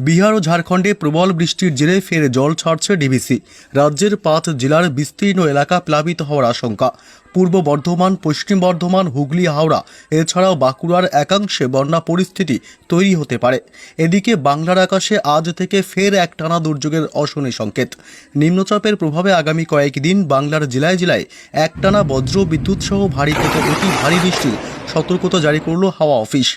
বিহার ও ঝাড়খণ্ডে প্রবল বৃষ্টির জেরে ফের জল ছাড়ছে ডিভিসি। রাজ্যের 5 জেলার বিস্তীর্ণ এলাকা প্লাবিত হওয়ার আশঙ্কা। পূর্ব বর্ধমান, পশ্চিম বর্ধমান, হুগলি, হাওড়া এছাড়াও বাঁকুড়ার একাংশে বন্যা পরিস্থিতি তৈরি হতে পারে। এদিকে বাংলার আকাশে আজ থেকে ফের একটানা দুর্যোগের অশনি সংকেত। নিম্নচাপের প্রভাবে আগামী কয়েকদিন বাংলার জেলায় জেলায় একটানা বজ্র বিদ্যুৎ সহ ভারী থেকে অতি ভারী বৃষ্টির সতর্কতা জারি করল হাওয়া অফিস।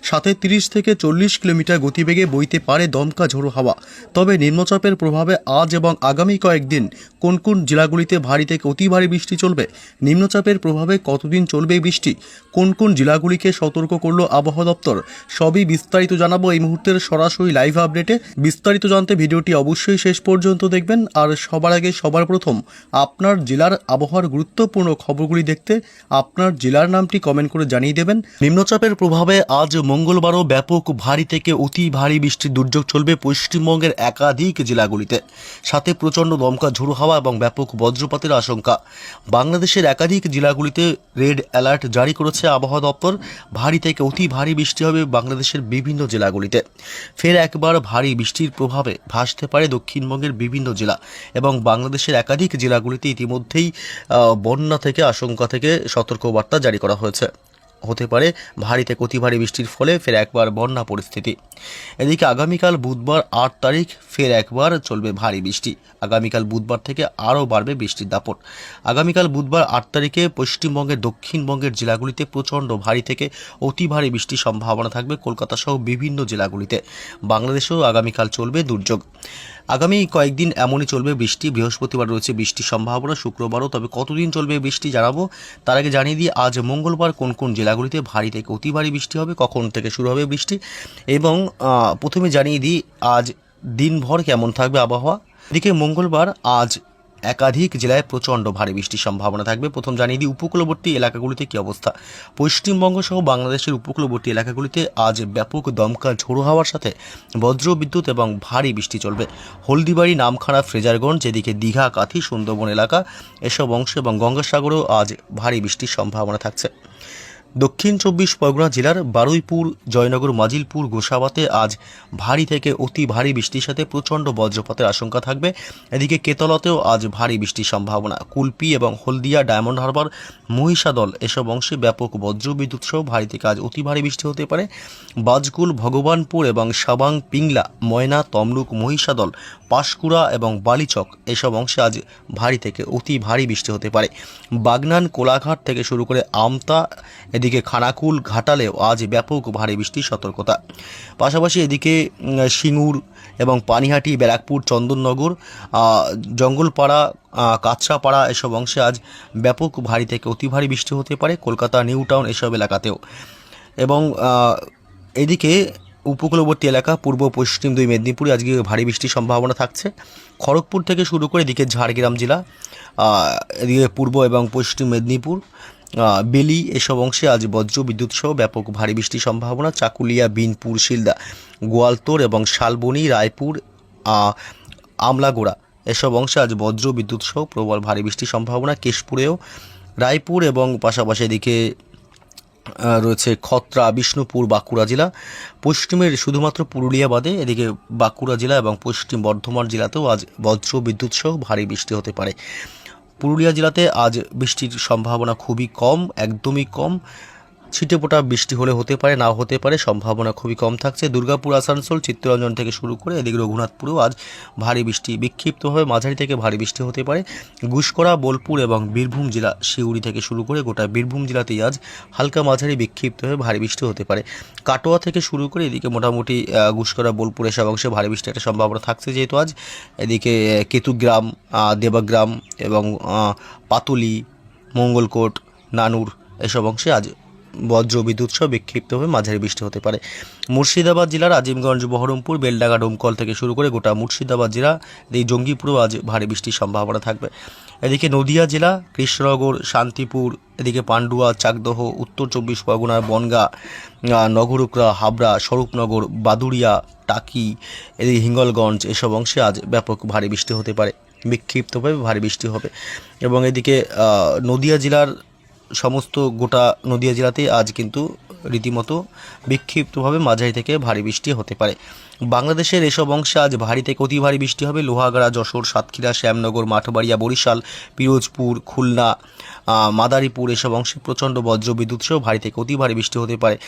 সাথে 30 থেকে 40 কিলোমিটার গতিবেগে বইতে পারে দমকা ঝোড়ো হাওয়া। তবে নিম্নচাপের প্রভাবে আজ এবং আগামী কয়েকদিন কোন কোন জেলাগুলিতে ভারী থেকে অতি ভারী বৃষ্টি চলবে, নিম্নচাপের প্রভাবে কতদিন চলবে বৃষ্টি, কোন কোন জেলাগুলিকে সতর্ক করল আবহাওয়া দপ্তর, সবই বিস্তারিত জানাবো এই মুহূর্তের সরাসরি লাইভ আপডেটে। বিস্তারিত জানতে ভিডিওটি অবশ্যই শেষ পর্যন্ত দেখবেন। আর সবার আগে সবার প্রথম আপনার জেলার আবহাওয়ার গুরুত্বপূর্ণ খবরগুলি দেখতে আপনার জেলার নামটি কমেন্ট করে জানিয়ে দেবেন। নিম্নচাপের প্রভাবে আজ মঙ্গলবারও ব্যাপক ভারী থেকে অতি ভারী বৃষ্টির দুর্যোগ চলবে পশ্চিমবঙ্গের একাধিক জেলাগুলিতে। সাথে প্রচণ্ড দমকা ঝোড়ো হাওয়া এবং ব্যাপক বজ্রপাতের আশঙ্কা। বাংলাদেশের একাধিক জেলাগুলিতে রেড অ্যালার্ট জারি করেছে আবহাওয়া দপ্তর। ভারী থেকে অতি ভারী বৃষ্টি হবে বাংলাদেশের বিভিন্ন জেলাগুলিতে। ফের একবার ভারী বৃষ্টির প্রভাবে ভাসতে পারে দক্ষিণবঙ্গের বিভিন্ন জেলা এবং বাংলাদেশের একাধিক জেলাগুলিতে ইতিমধ্যেই বন্যা থেকে আশঙ্কা থেকে সতর্কবার্তা জারি করা হয়েছে। হতে পারে ভারী থেকে অতি ভারী বৃষ্টির ফলে ফের একবার বন্যা পরিস্থিতি। এদিকে আগামীকাল বুধবার 8 তারিখ ফের একবার চলবে ভারী বৃষ্টি। আগামীকাল বুধবার থেকে আরও বাড়বে বৃষ্টির দাপট। আগামীকাল বুধবার 8 তারিখে পশ্চিমবঙ্গের দক্ষিণবঙ্গের জেলাগুলিতে প্রচণ্ড ভারী থেকে অতি ভারী বৃষ্টির সম্ভাবনা থাকবে কলকাতা সহ বিভিন্ন জেলাগুলিতে। বাংলাদেশেও আগামীকাল চলবে দুর্যোগ। আগামী কয়েকদিন এমনই চলবে বৃষ্টি। বৃহস্পতিবার রয়েছে বৃষ্টির সম্ভাবনা, শুক্রবারও। তবে কতদিন চলবে বৃষ্টি জানাবো। তার আগে জানিয়ে দিই আজ মঙ্গলবার কোন কোন জেলাগুলিতে ভারী থেকে অতি ভারী বৃষ্টি হবে, কখন থেকে শুরু হবে বৃষ্টি, এবং প্রথমে জানিয়ে দিই আজ দিনভর কেমন থাকবে আবহাওয়া। এদিকে মঙ্গলবার আজ একাধিক জেলায় প্রচণ্ড ভারী বৃষ্টির সম্ভাবনা থাকবে। প্রথম জানিয়ে দিই উপকূলবর্তী এলাকাগুলিতে কী অবস্থা। পশ্চিমবঙ্গ সহ বাংলাদেশের উপকূলবর্তী এলাকাগুলিতে আজ ব্যাপক দমকা ঝোড়ো হাওয়ার সাথে বজ্র বিদ্যুৎ এবং ভারী বৃষ্টি চলবে। হলদিবাড়ি, নামখানা, ফ্রেজারগঞ্জ, এদিকে দীঘা, কাথি, সুন্দরবন এলাকা এসব অংশ এবং গঙ্গাসাগরেও আজ ভারী বৃষ্টির সম্ভাবনা থাকছে। দক্ষিণ 24 পরগনা জেলার বারুইপুর, জয়নগর, মাজিলপুর, গোসাবাতে আজ ভারী থেকে অতি ভারী বৃষ্টির সাথে প্রচণ্ড বজ্রপাতের আশঙ্কা থাকবে। এদিকে কেতলাতেও আজ ভারী বৃষ্টির সম্ভাবনা। কুলপি এবং হলদিয়া, ডায়মন্ড হারবার, মহিষাদল এসব অংশে ব্যাপক বজ্রবিদ্যুৎ সহ ভারী থেকে আজ অতি ভারী বৃষ্টি হতে পারে। বাজকুল, ভগবানপুর এবং সাবাং, পিংলা, ময়না, তমলুক, মহিষাদল, পাঁশকুড়া এবং বালিচক এসব অংশে আজ ভারী থেকে অতি ভারী বৃষ্টি হতে পারে। বাগনান, কোলাঘাট থেকে শুরু করে আমতা, এদিকে খানাকুল, ঘাটালেও আজ ব্যাপক ভারী বৃষ্টির সতর্কতা। পাশাপাশি এদিকে সিঙ্গুর এবং পানিহাটি, ব্যারাকপুর, চন্দননগর, জঙ্গলপাড়া, কাছড়াপাড়া এসব অংশে আজ ব্যাপক ভারী থেকে অতি ভারী বৃষ্টি হতে পারে। কলকাতা, নিউ টাউন এসব এলাকাতেও। এবং এদিকে উপকূলবর্তী এলাকা পূর্ব পশ্চিম 2 মেদিনীপুরে আজকে ভারী বৃষ্টির সম্ভাবনা থাকছে। খড়গপুর থেকে শুরু করে এদিকে ঝাড়গ্রাম জেলা, এদিকে পূর্ব এবং পশ্চিম মেদিনীপুর, বেলি এসব অংশে আজ বজ্র বিদ্যুৎ সহ ব্যাপক ভারী বৃষ্টির সম্ভাবনা। চাকুলিয়া, বিনপুর, শিলদা, গোয়ালতোড় এবং শালবনী, রায়পুর, আমলাগোড়া এসব অংশে আজ বজ্র বিদ্যুৎ সহ প্রবল ভারী বৃষ্টির সম্ভাবনা। কেশপুরেও, রায়পুর এবং পাশাপাশি এদিকে রয়েছে খত্রা, বিষ্ণুপুর, বাঁকুড়া জেলা। পশ্চিমের শুধুমাত্র পুরুলিয়া বাদে এদিকে বাঁকুড়া জেলা এবং পশ্চিম বর্ধমান জেলাতেও আজ বজ্র বিদ্যুৎ সহ ভারী বৃষ্টি হতে পারে। পুরুলিয়া জেলাতে আজ বৃষ্টির সম্ভাবনা খুবই কম, একদমই কম। ছিটেফোঁটা বৃষ্টি হলে হতে পারে, নাও হতে পারে, সম্ভাবনা খুবই কম থাকছে। দুর্গাপুর, আসানসোল, চিত্তরঞ্জন থেকে শুরু করে এদিকে রঘুনাথপুরেও আজ ভারী বৃষ্টি, বিক্ষিপ্তভাবে মাঝারি থেকে ভারী বৃষ্টি হতে পারে। গুসকরা, বোলপুর এবং বীরভূম জেলা, সিউড়ি থেকে শুরু করে গোটা বীরভূম জেলাতেই আজ হালকা মাঝারি বিক্ষিপ্তভাবে ভারী বৃষ্টি হতে পারে। কাটোয়া থেকে শুরু করে এদিকে মোটামুটি গুসকরা, বোলপুর এসব অংশে ভারী বৃষ্টির একটা সম্ভাবনা থাকছে যেহেতু আজ। এদিকে কেতুগ্রাম, দেবাগ্রাম এবং পাতুলি, মঙ্গলকোট, নানুর এসব অংশে আজ বজ্র বিদ্যুৎ সহ বিক্ষিপ্তভাবে মাঝারি বৃষ্টি হতে পারে। মুর্শিদাবাদ জেলার আজিমগঞ্জ, বহরমপুর, বেলডাঙ্গা, ডোমকল থেকে শুরু করে গোটা মুর্শিদাবাদ জেলা, এই জঙ্গিপুরেও আজ ভারী বৃষ্টির সম্ভাবনা থাকবে। এদিকে নদিয়া জেলা, কৃষ্ণনগর, শান্তিপুর, এদিকে পান্ডুয়া, চাকদহ, উত্তর 24 পরগনার বনগা, নগরুকরা, হাবড়া, স্বরূপনগর, বাদুড়িয়া, টাকি, এদিকে হিঙ্গলগঞ্জ এসব অংশে আজ ব্যাপক ভারী বৃষ্টি হতে পারে, বিক্ষিপ্তভাবে ভারী বৃষ্টি হবে। এবং এদিকে নদিয়া জেলার সমস্ত গোটা নদিয়া জেলাতে আজ কিন্তু রীতিমতো বিক্ষিপ্তভাবে মাঝারি থেকে ভারী বৃষ্টি হতে পারে। বাংলাদেশের এসব অংশে আজ ভারী থেকে অতি ভারী বৃষ্টি হবে। লোহাগাড়া, যশোর, সাতক্ষীরা, শ্যামনগর, মাঠবাড়িয়া, বরিশাল, পিরোজপুর, খুলনা, মাদারীপুর এসব অংশে প্রচণ্ড বজ্রবিদ্যুৎ সহ ভারী থেকে অতি ভারী বৃষ্টি হতে পারে।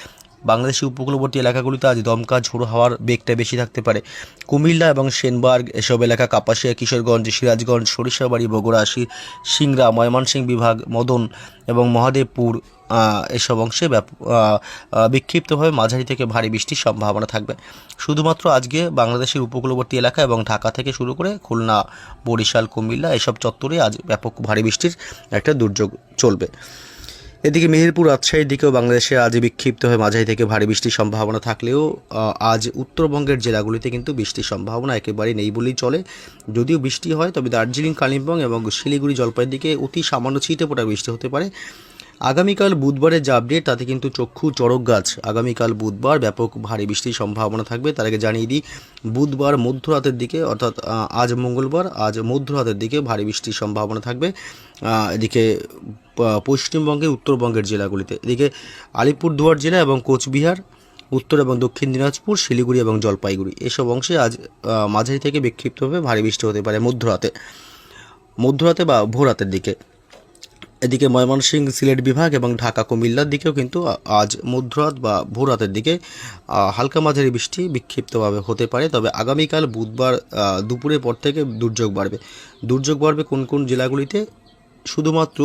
বাংলাদেশের উপকূলবর্তী এলাকাগুলিতে আজ দমকা ঝোড়ো হাওয়ার বেগটা বেশি থাকতে পারে। কুমিল্লা এবং সেনবার্গ এসব এলাকা, কাপাসিয়া, কিশোরগঞ্জ, সিরাজগঞ্জ, সরিষাবাড়ি, বগুড়া, সিংড়া, ময়মনসিংহ বিভাগ, মদন এবং মহাদেবপুর এসব অংশে বিক্ষিপ্তভাবে মাঝারি থেকে ভারী বৃষ্টির সম্ভাবনা থাকবে। শুধুমাত্র আজকে বাংলাদেশের উপকূলবর্তী এলাকা এবং ঢাকা থেকে শুরু করে খুলনা, বরিশাল, কুমিল্লা এসব চত্বরে আজ ব্যাপক ভারী বৃষ্টির একটা দুর্যোগ চলবে। এদিকে মেহেরপুর, রাজশাহীর দিকেও বাংলাদেশে আজ বিক্ষিপ্ত হয়ে মাঝারি থেকে ভারী বৃষ্টির সম্ভাবনা থাকলেও আজ উত্তরবঙ্গের জেলাগুলিতে কিন্তু বৃষ্টির সম্ভাবনা একেবারেই নেই বলেই চলে। যদিও বৃষ্টি হয় তবে দার্জিলিং, কালিম্পং এবং শিলিগুড়ি, জলপাইগুড়ির দিকে অতি সামান্য ছিটে ফোঁটা বৃষ্টি হতে পারে। আগামীকাল বুধবারের যে আপডেট তাতে কিন্তু চক্ষু চড়ক গাছ, আগামীকাল বুধবার ব্যাপক ভারী বৃষ্টির সম্ভাবনা থাকবে। তার আগে জানিয়ে দিই, বুধবার মধ্যরাতের দিকে অর্থাৎ আজ মঙ্গলবার, আজ মধ্যরাতের দিকে ভারী বৃষ্টির সম্ভাবনা থাকবে। এদিকে পশ্চিমবঙ্গের উত্তরবঙ্গের জেলাগুলিতে, এদিকে আলিপুরদুয়ার জেলা এবং কোচবিহার, উত্তর এবং দক্ষিণ দিনাজপুর, শিলিগুড়ি এবং জলপাইগুড়ি এসব অংশে আজ মাঝারি থেকে বিক্ষিপ্তভাবে ভারী বৃষ্টি হতে পারে মধ্যরাতে বা ভোররাতের দিকে। এদিকে ময়মনসিংহ, সিলেট বিভাগ এবং ঢাকা, কুমিল্লার দিকেও কিন্তু আজ মধ্যরাত বা ভোররাতের দিকে হালকা মাঝারি বৃষ্টি বিক্ষিপ্তভাবে হতে পারে। তবে আগামীকাল বুধবার দুপুরের পর থেকে দুর্যোগ বাড়বে কোন কোন জেলাগুলিতে? শুধুমাত্র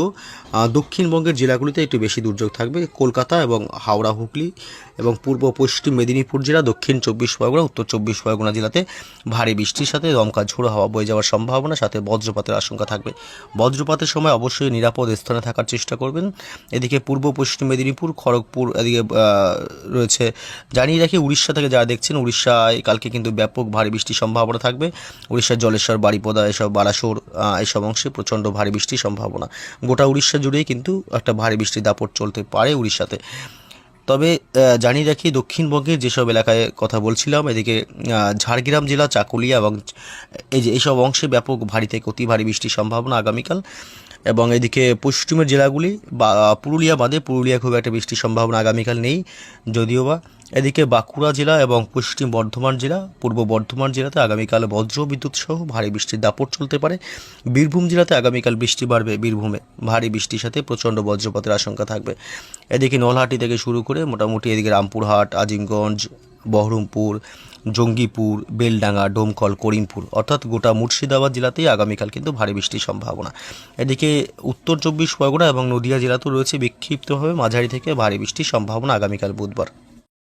দক্ষিণবঙ্গের জেলাগুলিতে একটু বেশি দুর্যোগ থাকবে। কলকাতা এবং হাওড়া, হুগলি এবং পূর্ব পশ্চিম মেদিনীপুর জেলা, দক্ষিণ 24 পরগনা, উত্তর 24 পরগনা জেলাতে ভারী বৃষ্টির সাথে দমকা ঝোড়ো হাওয়া বয়ে যাওয়ার সম্ভাবনা, সাথে বজ্রপাতের আশঙ্কা থাকবে। বজ্রপাতের সময় অবশ্যই নিরাপদ স্থানে থাকার চেষ্টা করবেন। এদিকে পূর্ব পশ্চিম মেদিনীপুর, খড়গপুর এদিকে রয়েছে। জানিয়ে রাখি, উড়িষ্যা থেকে যারা দেখছেন, উড়িষ্যায় কালকে কিন্তু ব্যাপক ভারী বৃষ্টির সম্ভাবনা থাকবে। উড়িষ্যার জলেশ্বর, বারিপদা এসব, বালাসোর এসব অংশে প্রচণ্ড ভারী বৃষ্টির সম্ভাবনা। গোটা উড়িষ্যা জুড়েই কিন্তু একটা ভারী বৃষ্টির দাপট চলতে পারে উড়িষ্যাতে। তবে জানিয়ে রাখি, দক্ষিণবঙ্গের যেসব এলাকায় কথা বলছিলাম, এদিকে ঝাড়গ্রাম জেলা, চাকুলিয়া এবং এইসব অংশে ব্যাপক ভারী থেকে অতি ভারী বৃষ্টির সম্ভাবনা আগামীকাল। এবং এদিকে পশ্চিমের জেলাগুলি বা পুরুলিয়া বাদে, পুরুলিয়া খুব একটা বৃষ্টির সম্ভাবনা আগামীকাল নেই যদিও বা। এদিকে বাঁকুড়া জেলা এবং পশ্চিম বর্ধমান জেলা, পূর্ব বর্ধমান জেলাতে আগামীকাল বজ্রবিদ্যুৎ সহ ভারী বৃষ্টির দাপট চলতে পারে। বীরভূম জেলাতে আগামীকাল বৃষ্টি বাড়বে, বীরভূমে ভারী বৃষ্টির সাথে প্রচণ্ড বজ্রপাতের আশঙ্কা থাকবে। এদিকে নলহাটি থেকে শুরু করে মোটামুটি এদিকে রামপুরহাট, আজিমগঞ্জ, বহরমপুর, জঙ্গিপুর, বেলডাঙ্গা, ডোমকল, করিমপুর অর্থাৎ গোটা মুর্শিদাবাদ জেলাতেই আগামীকাল কিন্তু ভারী বৃষ্টির সম্ভাবনা। এদিকে উত্তর 24 পরগনা এবং নদিয়া জেলাতেও রয়েছে বিক্ষিপ্তভাবে মাঝারি থেকে ভারী বৃষ্টির সম্ভাবনা আগামীকাল বুধবার।